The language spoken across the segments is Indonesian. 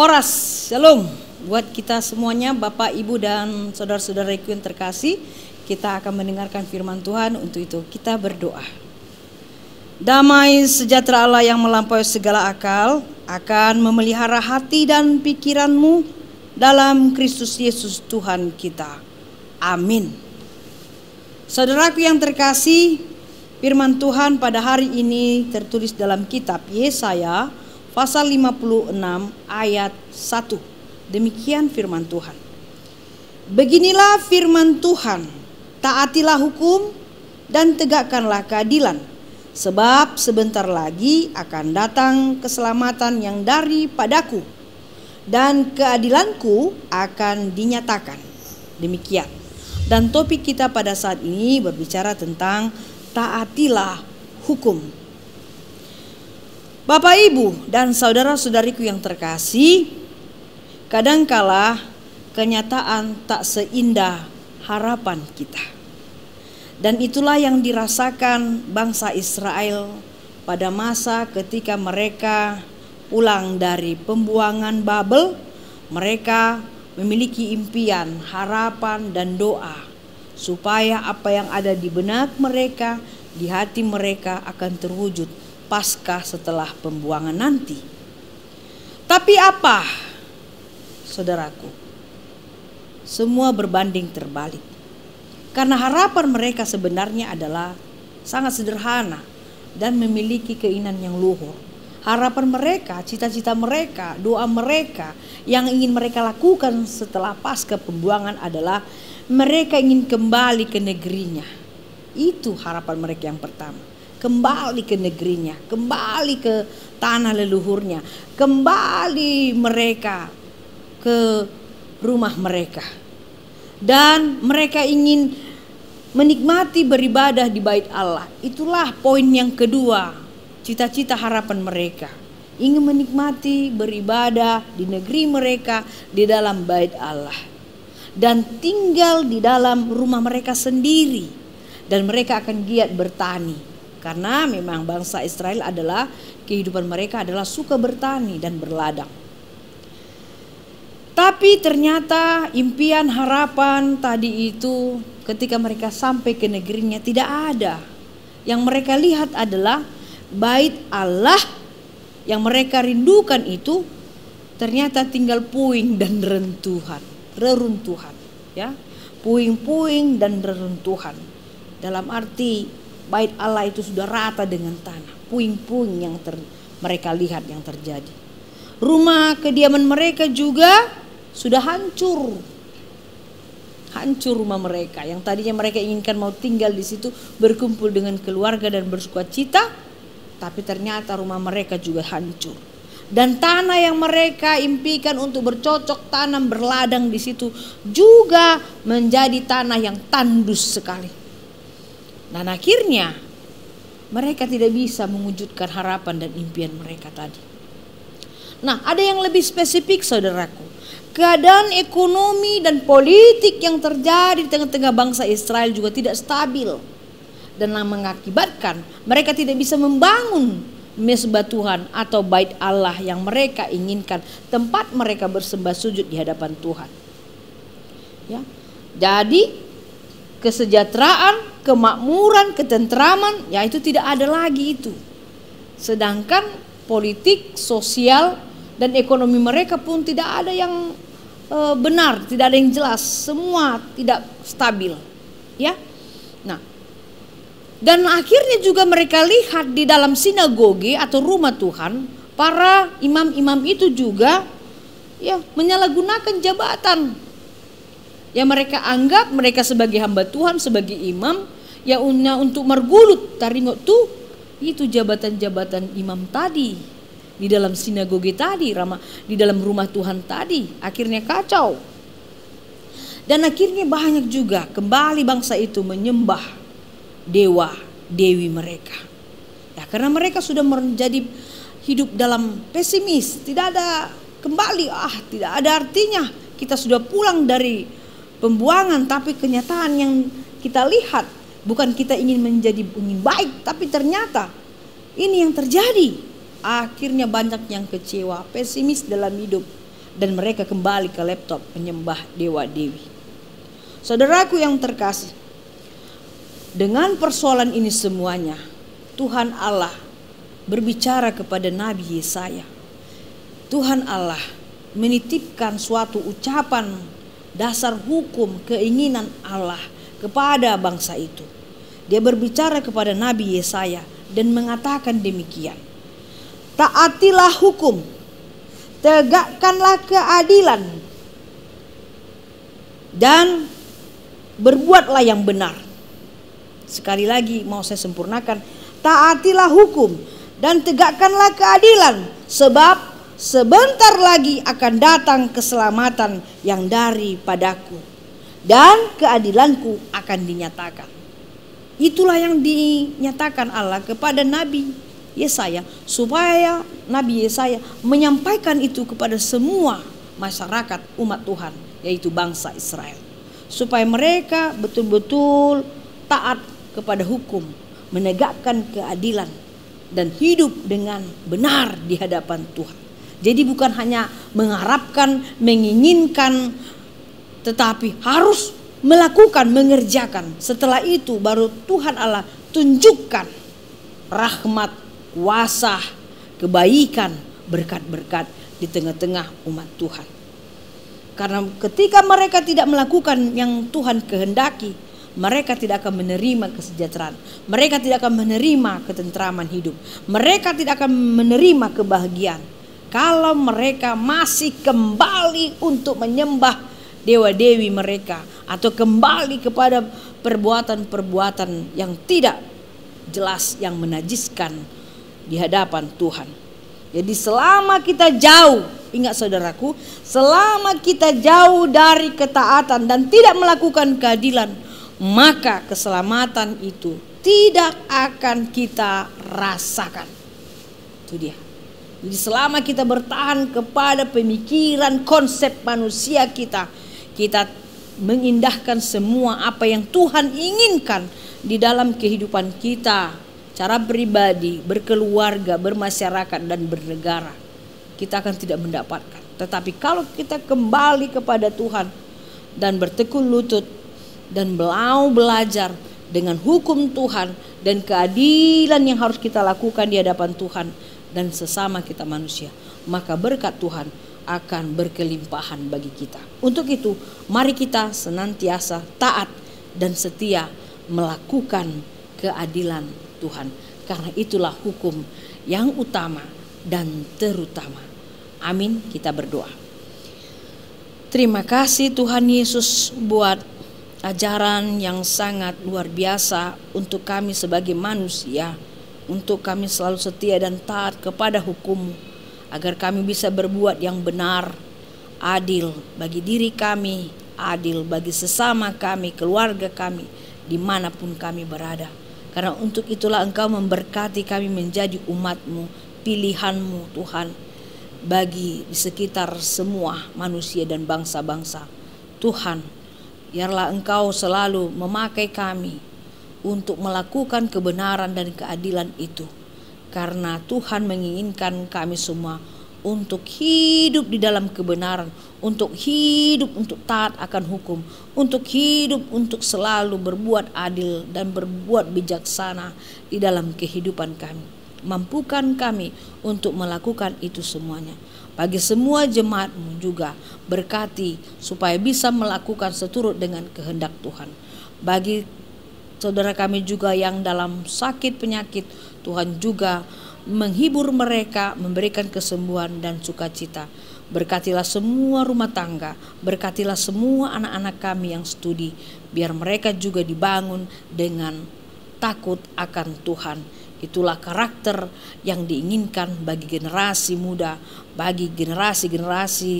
Horas, shalom buat kita semuanya, Bapak, Ibu, dan saudara-saudaraku yang terkasih. Kita akan mendengarkan firman Tuhan. Untuk itu kita berdoa. Damai sejahtera Allah yang melampaui segala akal akan memelihara hati dan pikiranmu dalam Kristus Yesus Tuhan kita. Amin. Saudaraku yang terkasih, firman Tuhan pada hari ini tertulis dalam kitab Yesaya pasal 56 ayat 1. Demikian firman Tuhan. Beginilah firman Tuhan, taatilah hukum dan tegakkanlah keadilan, sebab sebentar lagi akan datang keselamatan yang daripadaku, dan keadilanku akan dinyatakan. Demikian. Dan topik kita pada saat ini berbicara tentang taatilah hukum. Bapak, Ibu, dan saudara-saudariku yang terkasih, kadangkala kenyataan tak seindah harapan kita. Dan itulah yang dirasakan bangsa Israel pada masa ketika mereka pulang dari pembuangan Babel. Mereka memiliki impian, harapan, dan doa supaya apa yang ada di benak mereka, di hati mereka akan terwujud pasca setelah pembuangan nanti. Tapi apa, saudaraku? Semua berbanding terbalik. Karena harapan mereka sebenarnya adalah sangat sederhana dan memiliki keinginan yang luhur. Harapan mereka, cita-cita mereka, doa mereka yang ingin mereka lakukan setelah pasca pembuangan adalah mereka ingin kembali ke negerinya. Itu harapan mereka yang pertama. Kembali ke negerinya, kembali ke tanah leluhurnya, kembali mereka ke rumah mereka. Dan mereka ingin menikmati beribadah di bait Allah. Itulah poin yang kedua, cita-cita harapan mereka. Ingin menikmati beribadah di negeri mereka, di dalam bait Allah. Dan tinggal di dalam rumah mereka sendiri. Dan mereka akan giat bertani. Karena memang bangsa Israel adalah, kehidupan mereka adalah suka bertani dan berladang. Tapi ternyata impian harapan tadi itu ketika mereka sampai ke negerinya tidak ada. Yang mereka lihat adalah bait Allah yang mereka rindukan itu ternyata tinggal puing dan reruntuhan, ya. Puing-puing dan reruntuhan. Dalam arti bait Allah itu sudah rata dengan tanah. Puing-puing yang mereka lihat yang terjadi. Rumah kediaman mereka juga sudah hancur. Hancur rumah mereka. Yang tadinya mereka inginkan mau tinggal di situ, berkumpul dengan keluarga dan bersukacita. Tapi ternyata rumah mereka juga hancur. Dan tanah yang mereka impikan untuk bercocok tanam berladang di situ juga menjadi tanah yang tandus sekali. Dan akhirnya mereka tidak bisa mewujudkan harapan dan impian mereka tadi. Nah, ada yang lebih spesifik, saudaraku. Keadaan ekonomi dan politik yang terjadi di tengah-tengah bangsa Israel juga tidak stabil. Dan mengakibatkan mereka tidak bisa membangun mezbah Tuhan atau bait Allah yang mereka inginkan. Tempat mereka bersembah sujud di hadapan Tuhan. Ya. Jadi kesejahteraan, kemakmuran, ketentraman, ya itu tidak ada lagi itu. Sedangkan politik, sosial, dan ekonomi mereka pun tidak ada yang benar, tidak ada yang jelas. Semua tidak stabil, ya. Nah, dan akhirnya juga mereka lihat di dalam sinagoge atau rumah Tuhan, para imam-imam itu juga ya menyalahgunakan jabatan. Ya mereka anggap mereka sebagai hamba Tuhan, sebagai imam, ya untuk mergulut taringot tuh itu jabatan-jabatan imam tadi di dalam sinagoge tadi, di dalam rumah Tuhan tadi. Akhirnya kacau. Dan akhirnya banyak juga kembali bangsa itu menyembah dewa dewi mereka. Ya karena mereka sudah menjadi hidup dalam pesimis, tidak ada kembali, tidak ada artinya. Kita sudah pulang dari pembuangan, tapi kenyataan yang kita lihat bukan kita ingin baik, tapi ternyata ini yang terjadi. Akhirnya banyak yang kecewa, pesimis dalam hidup. dan mereka kembali ke laptop menyembah dewa-dewi. Saudaraku yang terkasih, dengan persoalan ini semuanya, Tuhan Allah berbicara kepada Nabi Yesaya. Tuhan Allah menitipkan suatu ucapan dasar hukum keinginan Allah kepada bangsa itu. Dia berbicara kepada Nabi Yesaya dan mengatakan demikian. Taatilah hukum, tegakkanlah keadilan, dan berbuatlah yang benar. Sekali lagi mau saya sempurnakan. Taatilah hukum dan tegakkanlah keadilan, sebab sebentar lagi akan datang keselamatan yang daripadaku, dan keadilanku akan dinyatakan. Itulah yang dinyatakan Allah kepada Nabi Yesaya, supaya Nabi Yesaya menyampaikan itu kepada semua masyarakat umat Tuhan, yaitu bangsa Israel, supaya mereka betul-betul taat kepada hukum, menegakkan keadilan, dan hidup dengan benar di hadapan Tuhan. Jadi bukan hanya mengharapkan, menginginkan, tetapi harus melakukan, mengerjakan. Setelah itu baru Tuhan Allah tunjukkan rahmat, kuasa, kebaikan, berkat-berkat di tengah-tengah umat Tuhan. Karena ketika mereka tidak melakukan yang Tuhan kehendaki, mereka tidak akan menerima kesejahteraan, mereka tidak akan menerima ketentraman hidup, mereka tidak akan menerima kebahagiaan kalau mereka masih kembali untuk menyembah dewa-dewi mereka, atau kembali kepada perbuatan-perbuatan yang tidak jelas, yang menajiskan di hadapan Tuhan. Jadi selama kita jauh, ingat saudaraku, selama kita jauh dari ketaatan dan tidak melakukan keadilan, maka keselamatan itu tidak akan kita rasakan. Itu dia. Jadi selama kita bertahan kepada pemikiran konsep manusia kita mengindahkan semua apa yang Tuhan inginkan di dalam kehidupan kita, cara pribadi, berkeluarga, bermasyarakat, dan bernegara, kita akan tidak mendapatkan. Tetapi kalau kita kembali kepada Tuhan dan bertekun lutut dan mau belajar dengan hukum Tuhan dan keadilan yang harus kita lakukan di hadapan Tuhan dan sesama kita manusia, maka berkat Tuhan akan berkelimpahan bagi kita. Untuk itu, mari kita senantiasa taat dan setia melakukan keadilan Tuhan, karena itulah hukum yang utama dan terutama. Amin. Kita berdoa. Terima kasih Tuhan Yesus buat ajaran yang sangat luar biasa untuk kami sebagai manusia, untuk kami selalu setia dan taat kepada hukum-Mu, agar kami bisa berbuat yang benar, adil bagi diri kami, adil bagi sesama kami, keluarga kami, dimanapun kami berada. Karena untuk itulah Engkau memberkati kami menjadi umat-Mu, pilihan-Mu Tuhan, bagi di sekitar semua manusia dan bangsa-bangsa. Tuhan, biarlah Engkau selalu memakai kami untuk melakukan kebenaran dan keadilan itu. Karena Tuhan menginginkan kami semua untuk hidup di dalam kebenaran, untuk hidup, untuk taat akan hukum, untuk hidup, untuk selalu berbuat adil dan berbuat bijaksana di dalam kehidupan kami. Mampukan kami untuk melakukan itu semuanya. Bagi semua jemaat-Mu juga berkati supaya bisa melakukan seturut dengan kehendak Tuhan. Bagi saudara kami juga yang dalam sakit penyakit, Tuhan juga menghibur mereka, memberikan kesembuhan dan sukacita. Berkatilah semua rumah tangga, berkatilah semua anak-anak kami yang studi, biar mereka juga dibangun dengan takut akan Tuhan. Itulah karakter yang diinginkan bagi generasi muda, bagi generasi-generasi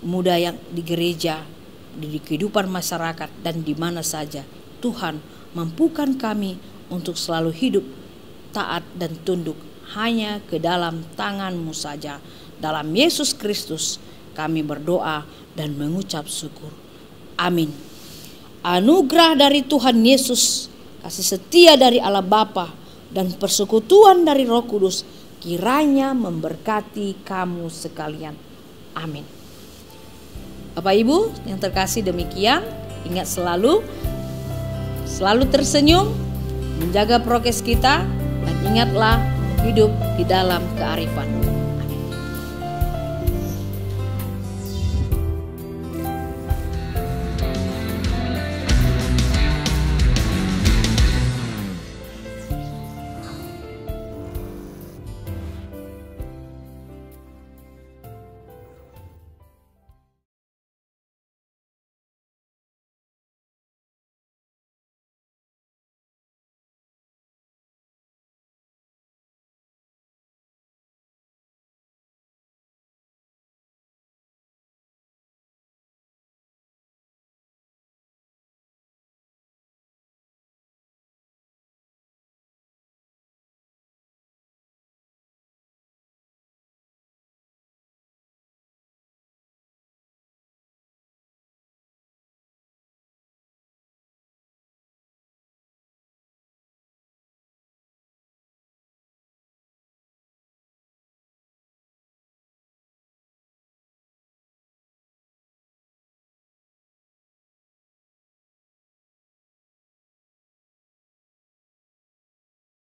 muda yang di gereja, di kehidupan masyarakat, dan di mana saja. Tuhan, mampukan kami untuk selalu hidup taat dan tunduk hanya ke dalam tangan-Mu saja. Dalam Yesus Kristus kami berdoa dan mengucap syukur. Amin. Anugerah dari Tuhan Yesus, kasih setia dari Allah Bapa, dan persekutuan dari Roh Kudus kiranya memberkati kamu sekalian. Amin. Bapak Ibu yang terkasih, demikian. Ingat selalu tersenyum, menjaga prokes kita, dan ingatlah hidup di dalam kearifan.